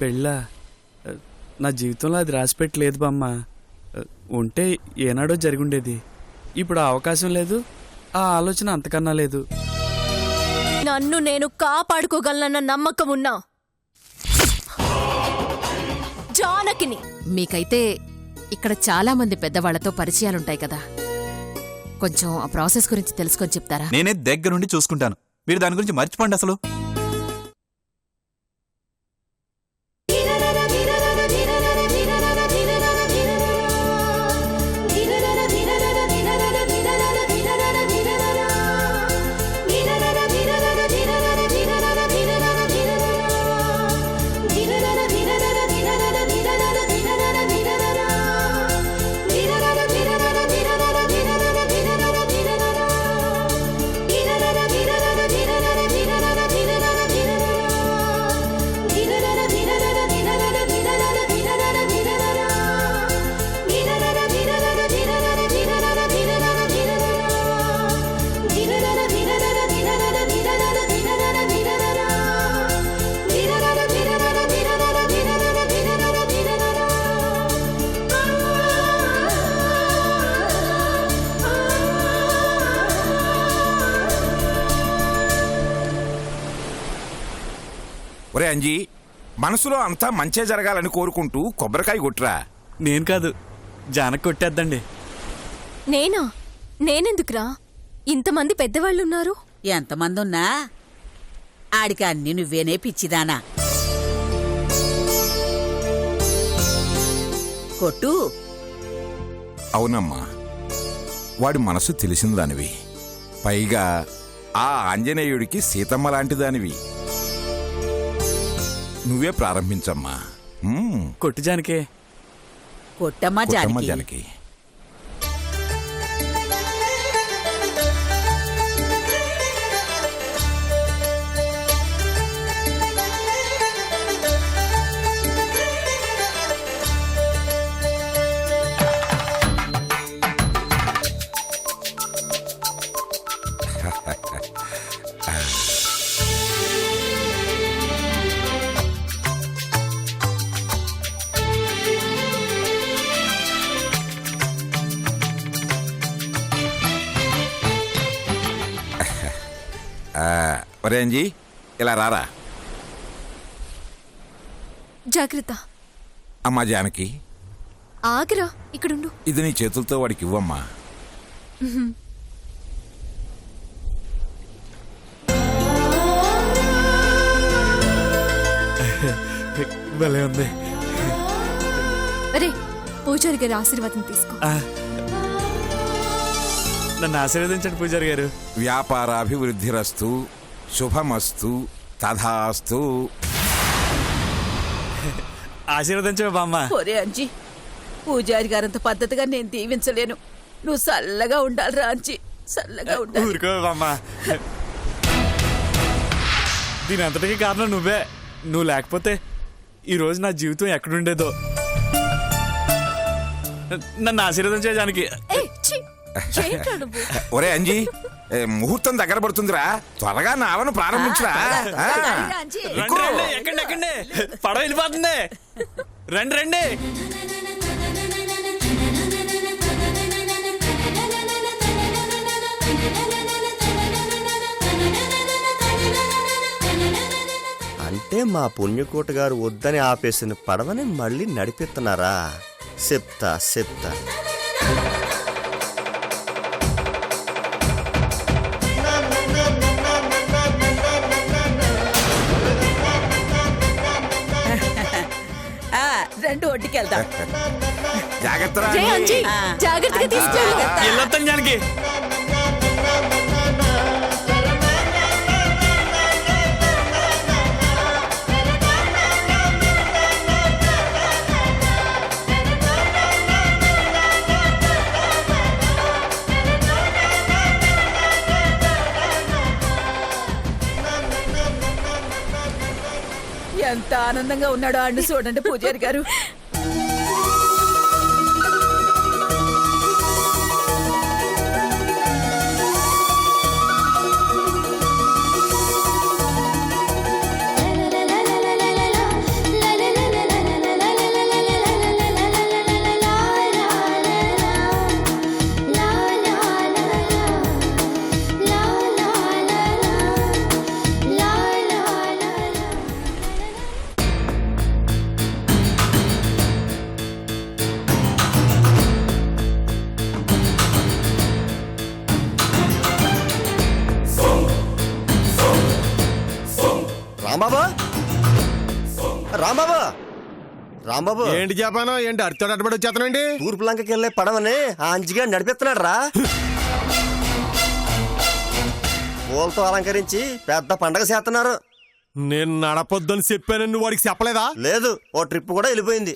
పెళ్ళా? నా జీవితంలో అది రాసిపెట్టలేదు బామ్మ. ఉంటే ఏనాడో జరిగుండేది. ఇప్పుడు ఆ అవకాశం లేదు, ఆ ఆలోచన అంతకన్నా లేదు. నన్ను నేను కాపాడుకోగలనన్న నమ్మకం ఉన్నా జానకిని. మీకైతే ఇక్కడ చాలా మంది పెద్దవాళ్లతో పరిచయాలుంటాయి కదా, కొంచెం ఆ ప్రాసెస్ గురించి తెలుసుకొని చెప్తారా? నేనే దగ్గరుండి చూసుకుంటాను, మీరు దాని గురించి మర్చిపోండి అసలు. ఒరే అంజీ, మనసులో అంతా మంచే జరగాలని కోరుకుంటూ కొబ్బరికాయ కొట్టురా. నేను కాదు, జానకి కొట్టేద్దండి. నేనా? నేనెందుకురా? ఇంతమంది పెద్దవాళ్ళున్నారు. ఎంతమందున్నా ఆడికి అన్ని నువ్వేనే పిచ్చిదానా. కొట్టు. అవునమ్మా, వాడి మనసు తెలిసిన దానివి, పైగా ఆ ఆంజనేయుడికి సీతమ్మ లాంటి దానివి. నువ్వే ప్రారంభించమ్మా. కొట్టు జానకే. కొట్టమ్మా జానకి. జానకి. ఒరే అంజీ, ఇలా రారా. జాగ్రత్త. అమ్మా జానకి, ఆగరా, ఇక్కడుండు. ఇది నీ చేతులతో వాడికి ఇవ్వమ్మా. భలే ఉంది. అరే, పూజారి గారి ఆశీర్వాదం తీసుకో. నన్ను ఆశీర్వదించండి పూజారి గారు. వ్యాపారాభివృద్ధిరస్తు, శుభమస్తు, తథాస్తు. ఆశీర్వదించవే బామ్మ. ఒరే అంజీ, పూజారి గారంత పద్ధతిగా నేను దీవించలేను. నువ్వు చల్లగా ఉండాలిరా అంజీ, చల్లగా ఉండాలి. ఊరుకోవే బామ్మ. దీని అంతటికీ కారణం నువ్వే. నువ్వు లేకపోతే ఈరోజు నా జీవితం ఎక్కడుండేదో. నన్ను ఆశీర్వదించే జానకి. ఒరే అంజీ, ముహూర్తం దగ్గర పడుతుందిరా, త్వరగా నావను ప్రారంభించరా. ఎక్కండి ఎక్కండి, పడవ వెళ్ళిపోతుంది. రండి రండి. అంటే మా పుణ్యకోట గారు వద్దని ఆపేసిన పడవని మళ్ళీ నడిపిస్తున్నారా? చెప్తా చెప్తా. రెండు ఒడ్డుకెళ్తాం. జాగ్రత్త. జాగ్రత్తగా తీసుకెళ్ళు. వెళ్ళొస్తాను జానకి. ఎంత ఆనందంగా ఉన్నాడో అండి చూడండి పూజారి గారు. la la la la la la la la Rambabu Rambabu ఏంటి చెప్పాను ఏంటి అడితో అడ్డబడి వచ్చేస్తానండి? తూర్పు లంకకి వెళ్ళే పడవని ఆ అంజిగా నడిపిస్తున్నాడు రా. పూలతో అలంకరించి పెద్ద పండగ చేస్తున్నారు. నేను నడపొద్దని చెప్పాను, నువ్వు వాడికి చెప్పలేదా? లేదు, ఓ ట్రిప్ కూడా వెళ్ళిపోయింది.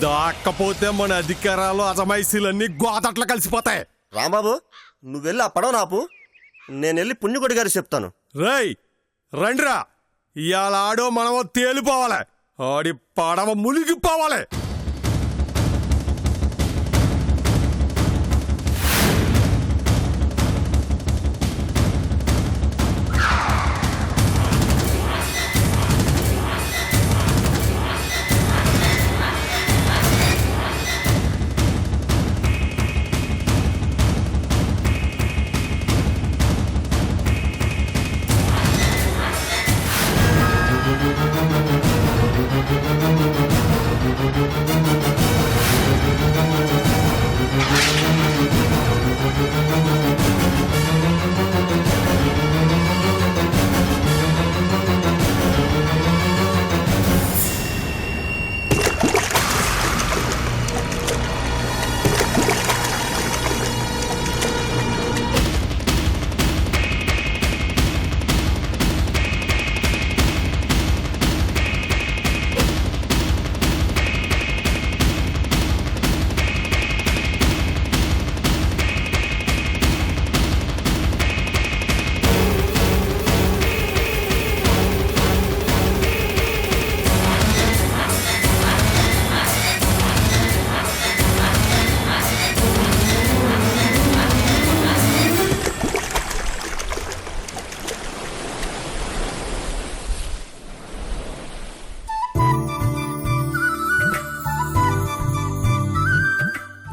దాక్కపోతే మన అధికారాలు అజమాయిషీలన్నీ గోదట్లో కలిసిపోతాయి. రాంబాబు నువ్వు వెళ్ళి ఆ పడవ నాపు, నేను వెళ్ళి పుణ్యకొడి గారికి చెప్తాను. రేయ్ రండిరా, ఇవాళ ఆడో మనమో తేలిపోవాలి, ఆడి పడవ మునిగిపోవాలి.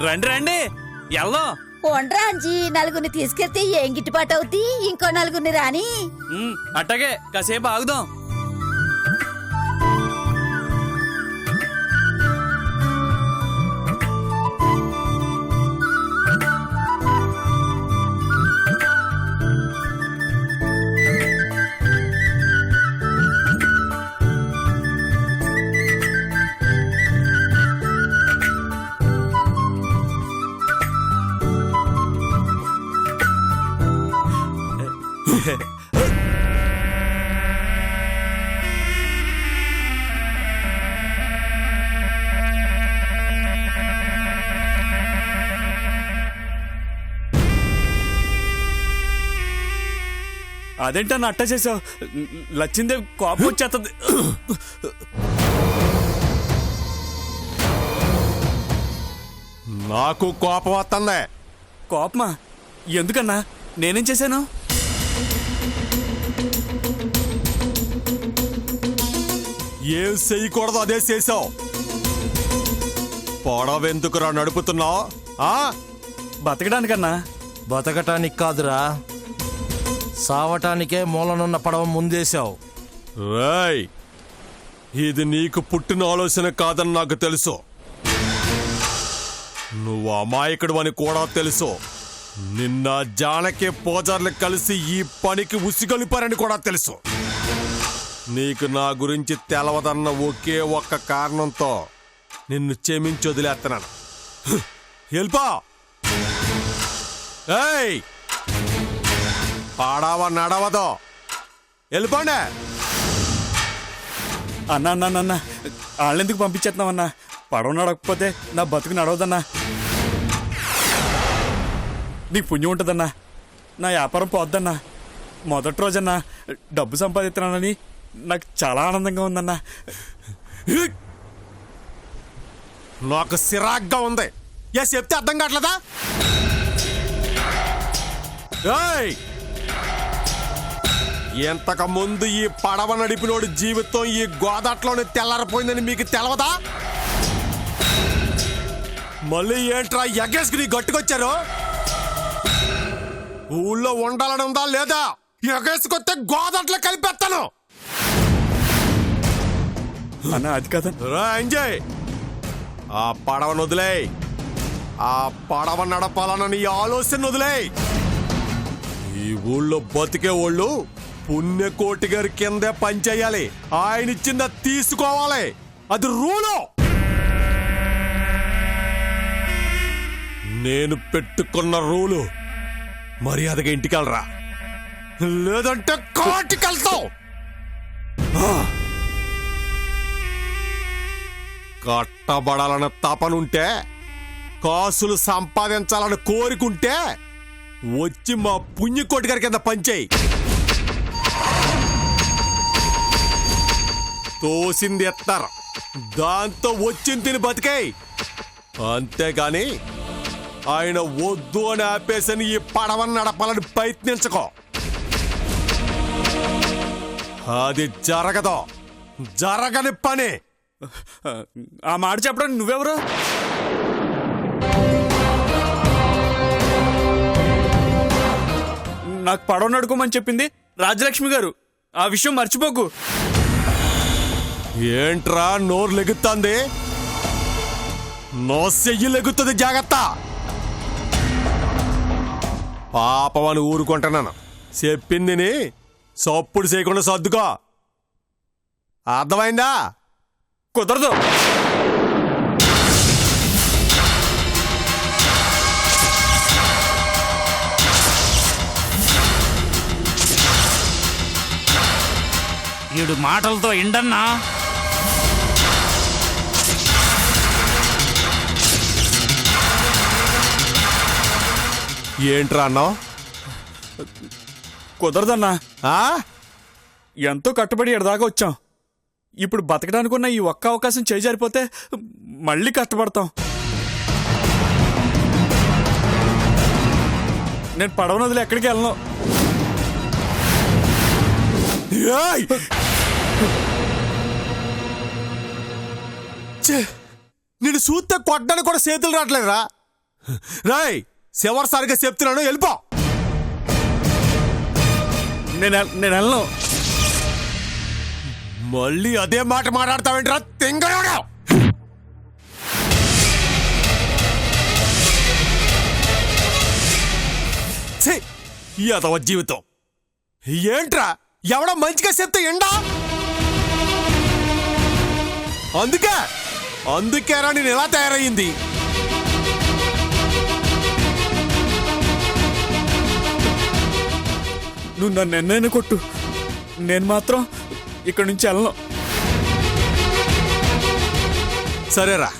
రండి రండి ఎల్లో పోండ్రా అంజీ, నలుగురిని తీసుకెళ్తే ఏం గిట్టుబాటు అవుద్ది? ఇంకో నలుగురిని రాని. అట్టగే కాసేపు ఆగుదాం. అదేంటన్నా అట్ట చేసావు? లచ్చిందేవి కోపం వచ్చేస్తుంది. నాకు కోపం వస్తుంది. కోపమా? ఎందుకన్నా? నేనేం చేశాను? ఏం చెయ్యకూడదు అదే చేసావు. పొడవెందుకురా నడుపుతున్నావు? బతకడానికన్నా. బతకటానికి కాదురా, సావటానికే మూలనున్న పడవ ముందేశావు. రేయ్, ఇది నీకు పుట్టిన ఆలోచన కాదని నాకు తెలుసు. నువ్వు అమాయకుడు అని కూడా తెలుసు. నిన్న జానకి పోజర్లు కలిసి ఈ పనికి ఉసిగొలిపారని కూడా తెలుసు. నీకు నా గురించి తెలవదన్న ఒకే ఒక్క కారణంతో నిన్ను క్షమించి వదిలేస్తున్నాను. వెళ్ళిపో. ఏయ్, పాడావ నడవదో, వెళ్ళిపోండి. అన్నా అన్నా అన్న వాళ్ళెందుకు పంపించేస్తున్నావన్నా? పడవ నడకపోతే నా బతుకు నడవదన్నా. నీకు పుణ్యం ఉంటుందన్నా. నా వ్యాపారం పోద్దన్నా. మొదటి రోజన్నా డబ్బు సంపాదిస్తున్నానని నాకు చాలా ఆనందంగా ఉందన్నా. నాకు సిరాగ్గా ఉంది. ఏ చెప్తే అర్థం కావట్లేదా? ఏయ్, ఎంతకు ముందు ఈ పడవ నడిపినోడి జీవితం ఈ గోదాట్లోనే తెల్లారిపోయిందని మీకు తెలవదా? మళ్ళీ ఏంట్రా ఎగేసుకుని గట్టుకొచ్చారు? ఊళ్ళో ఉండాలని ఉందా లేదా? ఎగేసుకొస్తే గోదాట్లో కలిపేస్తాను. అన్నా అది కదా. ఎంజాయ్. ఆ పడవను వదిలేయ్. ఆ పడవ నడపాలన్న నీ ఆలోచన వదిలేయ్. ఈ ఊళ్ళో బతికే వాళ్ళు పుణ్యకోటి గారి కిందే పనిచేయాలి. ఆయన ఇచ్చింది తీసుకోవాలి. అది రూలు. నేను పెట్టుకున్న రూలు. మర్యాదగా ఇంటికెళ్ళరా, లేదంటే కోటికెళ్తావు. కట్టబడాలన్న తపనుంటే, కాసులు సంపాదించాలని కోరికుంటే వచ్చి మా పుణ్యకోటి గారి కింద పనిచేయి. తోసింది ఎత్తారు, దాంతో వచ్చింది తిని బతికాయి. అంతేగాని ఆయన వద్దు అని ఆపేసని ఈ పడవని నడపాలని ప్రయత్నించకో. అది జరగదు, జరగని పని. ఆ మాట చెప్పడానికి నువ్వెవరు? నాకు పడవ నడుకోమని చెప్పింది రాజలక్ష్మి గారు. ఆ విషయం మర్చిపోకు. ఏంట్రా నోరు లెగుతుంది? నో చెయ్యి లెగుతుంది, జాగ్రత్త. పాపమని ఊరుకుంటున్నాను. చెప్పిందిని సప్పుడు చేయకుండా సర్దుకో. అర్థమైందా? కుదరదు. ఈడు మాటలతో ఎండన్నా. ఏంట్రా అన్నావు? కుదరదన్నా. ఆ? ఎంతో కట్టుబడి ఎడదాకా వచ్చాం. ఇప్పుడు బతకడానికున్న ఈ ఒక్క అవకాశం చేజారిపోతే మళ్ళీ కష్టపడతాం. నేను పడవ నదిలో ఎక్కడికి వెళ్ళను. ఏయ్! ఛే! నిన్ను చూస్తే కొట్టడానికి కూడా చేతులు రావట్లేదురా. రాయ్, చివరిసారిగా చెప్తున్నాను, వెళ్ళిపో. నేను వెళ్ళను. మళ్ళీ అదే మాట మాట్లాడతావేంట్రా తింగరోడా? ఛీ! ఈ అదవ జీవితం ఏంట్రా? ఎవడో మంచిగా చెప్తే ఎండా? అందుకేరా నేను ఎలా తయారయ్యింది. నువ్వు నన్ను ఎన్నైనా కొట్టు, నేను మాత్రం ఇక్కడి నుంచి వెళ్ళను. సరేరా,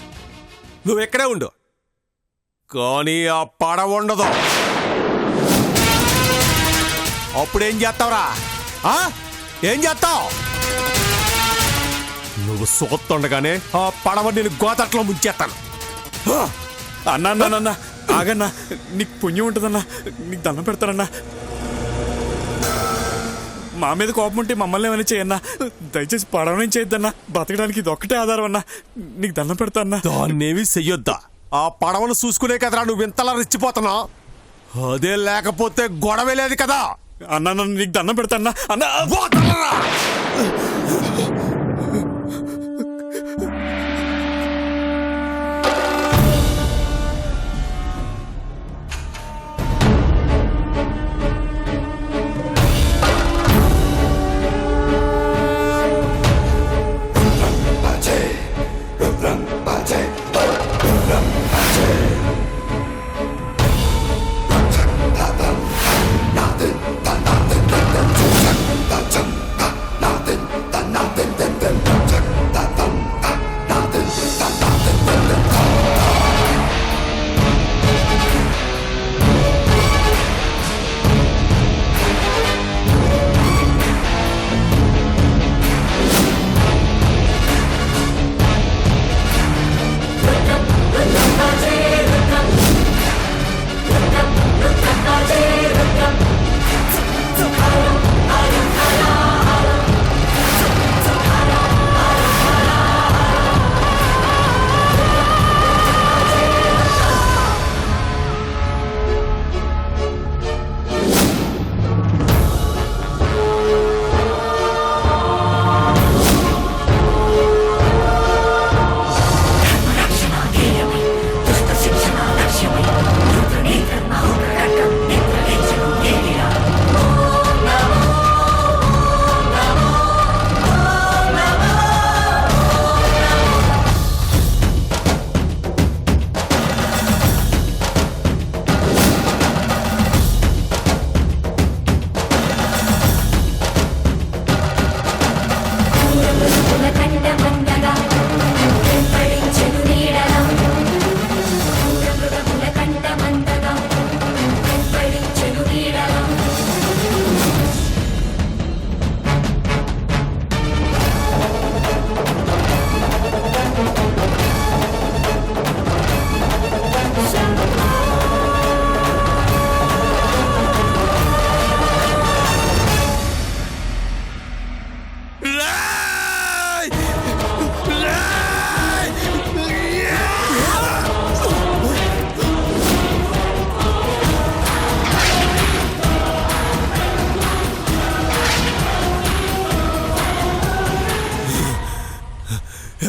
నువ్వు ఎక్కడే ఉండు, కానీ ఆ పడవ ఉండదు. అప్పుడేం చేస్తావురా? ఏం చేస్తావు? నువ్వు సోత్తుండగానే ఆ పడవ నేను గోతట్లో ముంచేస్తాను. అన్నా ఆగన్నా, నీకు పుణ్యం ఉంటుందన్నా, నీకు దండం పెడతానన్నా. మా మీద కోపం ఉంటే మమ్మల్ని ఏమైనా చేయన్నా, దయచేసి పడవని చేయొద్దన్నా. బతకడానికి ఇది ఒక్కటే ఆధారం అన్నా, నీకు దండం పెడతాన్నా. దాన్నేమి చెయ్యొద్దా? ఆ పడవను చూసుకునే కదరా నువ్వు ఇంతలా రెచ్చిపోతున్నావు. అదే లేకపోతే గొడవే లేదు కదా. అన్నా, నన్ను నీకు దండం పెడతాన్నా అన్నా.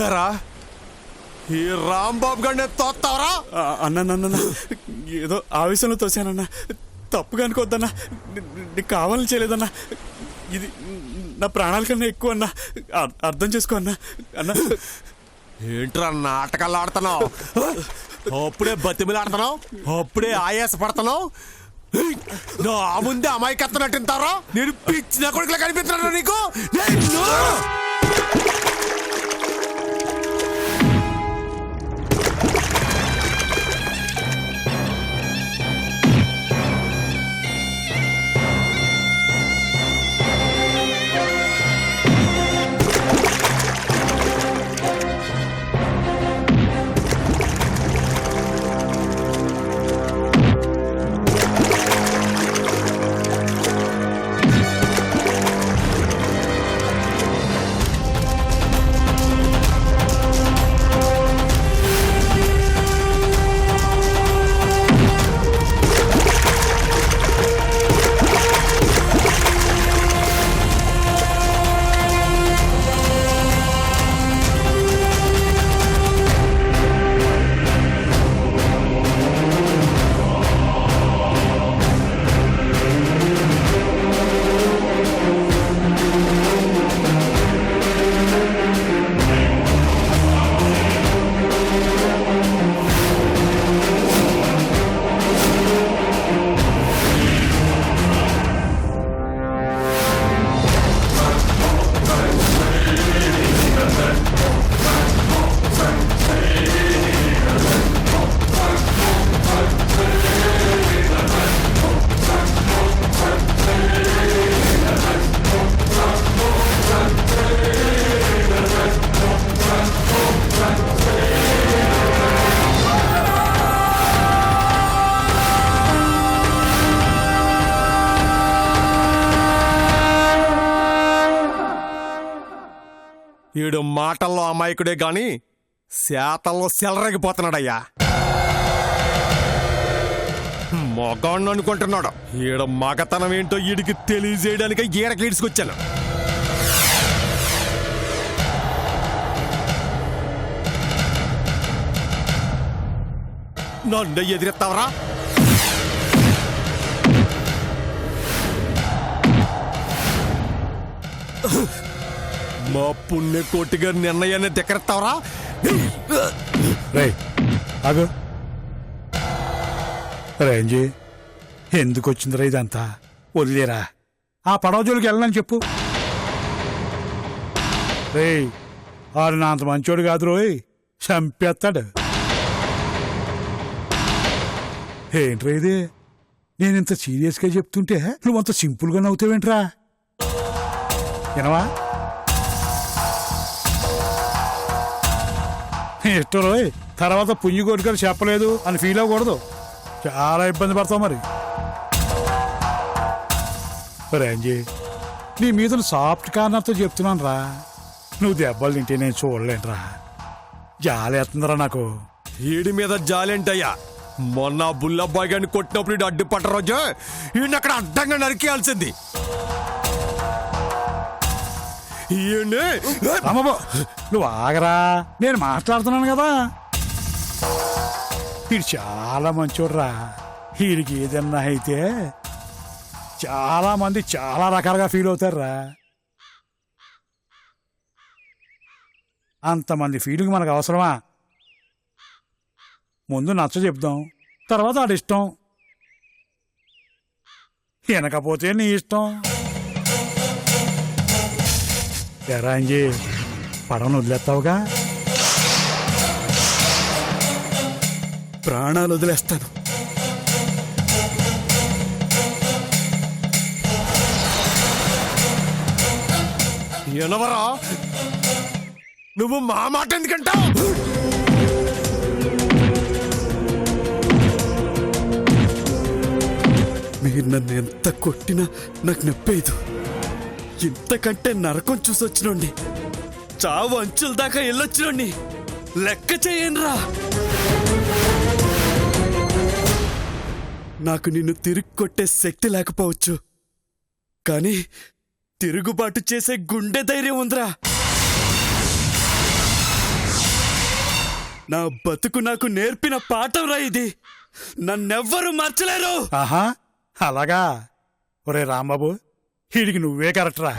ఏరా ఈ రాంబాబు గడిని తోస్తావరా? అన్న ఏదో ఆవేశంలో తోసానన్నా, తప్పుగా అనుకోవద్దన్నా. నీకు కావాలని చేయలేదన్నా. ఇది నా ప్రాణాల కన్నా ఎక్కువ అన్నా. అర్థం చేసుకో అన్నా. అన్నా ఏంట్రా నాటకాలు ఆడుతున్నావు? అప్పుడే బతిమిలాడుతున్నావు, అప్పుడే ఆయాస పడుతున్నావు. నా ముందే అమాయకత్వం నటింతారా? నేను పిచ్చిన కొడుకులా కనిపిస్తున్నాను నీకు. ఈడు మాటల్లో అమాయకుడే గాని శాతల్లో సెలరగిపోతున్నాడయ్యా. మగాణ్ణి అనుకుంటున్నాడు. ఈడ మగతనం ఏంటో ఈడికి తెలియజేయడానికి ఈడకి ఈడ్చుకొచ్చాను. నన్ను ఎదిరెత్తావరా? మా పుణ్య కోటిగా నిర్ణయాన్ని దగ్గరెత్తావరా? ఆగు రేంజీ, ఎందుకు వచ్చిందిరా ఇదంతా? వదిలేరా, ఆ పడవ జోలికి వెళ్ళనని చెప్పు. రే, ఆడు నా అంత మంచోడు కాదు రోయ్, చంపేస్తాడు. ఏంట్రా ఇది? నేనింత సీరియస్గా చెప్తుంటే నువ్వంత సింపుల్గా నవ్వుతావేంట్రా? వినవా? ఇష్టం రోయ్, తర్వాత పుణ్య కోరికలు చెప్పలేదు అని ఫీల్ అవ్వకూడదు. చాలా ఇబ్బంది పడతావు మరి. రేంజీ, నీ మీద సాఫ్ట్ కార్నర్తో చెప్తున్నాను రా. నువ్వు దెబ్బలు తింటే నేను చూడలేనురా. జాలేస్తుందిరా నాకు. ఈడి మీద జాలేంటయ్యా. మొన్న బుల్లబ్బాయి గారిని కొట్టినప్పుడు ఈడు అడ్డుపడ్డ రోజు ఈయన అక్కడ అడ్డంగా నరికేయాల్సింది. రామబాబు, నువ్వు ఆగరా, నేను మాట్లాడుతున్నాను కదా. వీడు చాలా మంచోడ్రా. వీడికి ఏదన్నా అయితే చాలా మంది చాలా రకాలుగా ఫీల్ అవుతారా. అంతమంది ఫీలింగ్ మనకు అవసరమా? ముందు నచ్చ చెప్దాం, తర్వాత ఆడి ఇష్టం. వినకపోతే నీ ఇష్టం. ఎరా అంజీ, పడవను వదిలేస్తావుగా? ప్రాణాలు వదిలేస్తాను. ఎనవరా నువ్వు మా మాట ఎందుకంటావు? మీరు నన్ను ఎంత కొట్టినా నాకు నొప్పేదు. ఇంతకంటే నరకం చూసొచ్చినండి, చావు అంచుల దాకా వెళ్ళొచ్చినండి. లెక్క చేయనురా. నాకు నిన్ను తిరిగి కొట్టే శక్తి లేకపోవచ్చు, కానీ తిరుగుబాటు చేసే గుండె ధైర్యం ఉందిరా. నా బతుకు నాకు నేర్పిన పాఠం రా ఇది. నన్నెవ్వరూ మర్చలేరు. ఆహా అలాగా ఒరే రాంబాబు వీడికి నువ్వే కరెక్ట్ రా.